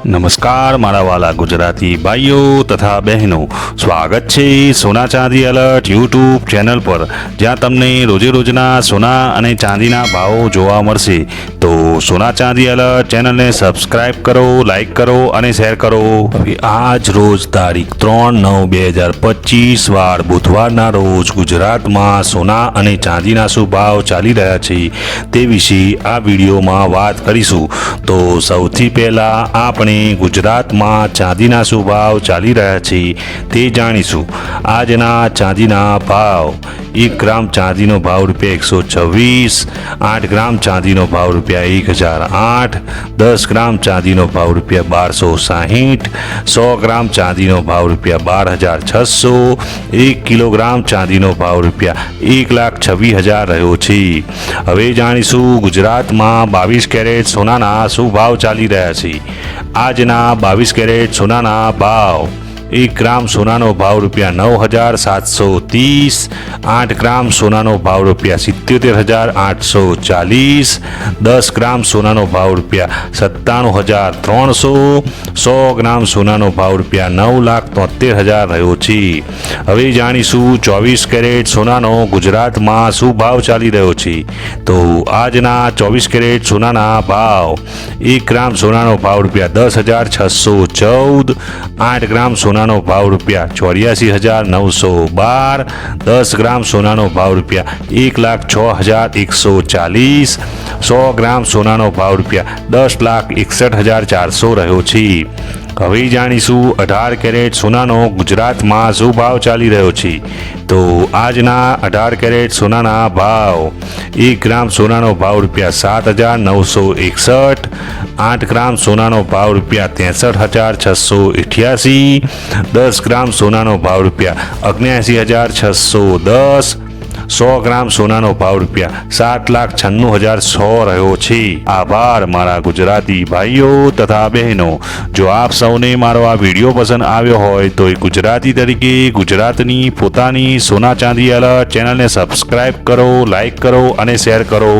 નમસ્કાર મારા વાલા ગુજરાતી ભાઈઓ તથા બહેનો, સ્વાગત છે સોના ચાંદી એલર્ટ યુટ્યુબ ચેનલ પર, જ્યાં તમને રોજે રોજના સોના અને ચાંદીના ભાવો જોવા મળશે. તો સોના ચાંદી એલર્ટ ચેનલને સબસ્ક્રાઇબ કરો, લાઈક કરો અને શેર કરો. હવે આજ રોજ તારીખ 3/9/2025 વાર બુધવારના રોજ ગુજરાતમાં સોના અને ચાંદીના શું ભાવ ચાલી રહ્યા છે તે વિશે આ વિડીયોમાં વાત કરીશું. તો સૌથી પહેલાં આપણે ગુજરાતમાં ચાંદીના શું ભાવ ચાલી રહ્યા છે તે જાણીશું. આજના ચાંદીના ભાવ: 1 ગ્રામ ચાંદીનો ભાવ ₹126, 8 ગ્રામ ચાંદીનો ભાવ ₹1008, 10 ગ્રામ ચાંદીનો ભાવ ₹1260, 100 ગ્રામ ચાંદીનો ભાવ ₹12,600, 1 કિલોગ્રામ ચાંદીનો ભાવ ₹1,26,000 રહ્યો છે. હવે જાણીશું ગુજરાતમાં 22 કેરેટ સોનાના શું ભાવ ચાલી રહ્યા છે. આજના 22 કેરેટ સોનાના ભાવ: 1 ગ્રામ સોનાનો ભાવ ₹9,730, 8 ગ્રામ સોનાનો ભાવ ₹77,840, 10 ગ્રામ સોનાનો ભાવ ₹97,300, 100 ગ્રામ સોનાનો ભાવ ₹9,73,000 રહ્યો છે. હવે જાણીશું 24 કેરેટ સોનાનો ગુજરાતમાં શું ભાવ ચાલી રહ્યો છે. તો આજના 24 કેરેટ સોનાના ભાવ: 1 ગ્રામ સોનાનો ભાવ ₹10,614, 8 ગ્રામ સોનાનો ભાવ ₹84,912, 10 ગ્રામ સોનાનો ભાવ ₹1,06,140, 100 ગ્રામ સોનાનો ભાવ ₹10,61,400 રહ્યો છે. હવે જાણીશું 18 કેરેટ સોનાનો ગુજરાતમાં શું ભાવ ચાલી રહ્યો છે. તો આજના 18 કેરેટ સોનાના ભાવ: 1 ગ્રામ સોનાનો ભાવ ₹7,961, 8 ગ્રામ સોનાનો ભાવ ₹63,688, 10 ગ્રામ સોનાનો ભાવ ₹79,610, 100 ગ્રામ સોનાનો ભાવ ₹7,96,100 રહ્યો છે. આભાર મારા ગુજરાતી ભાઈઓ તથા બહેનો. જો આપ સૌને મારો આ વિડીયો પસંદ આવ્યો હોય તો એક ગુજરાતી તરીકે ગુજરાતની પોતાની સોના ચાંદી એલર્ટ ચેનલને સબસ્ક્રાઇબ કરો, લાઈક કરો અને શેર કરો.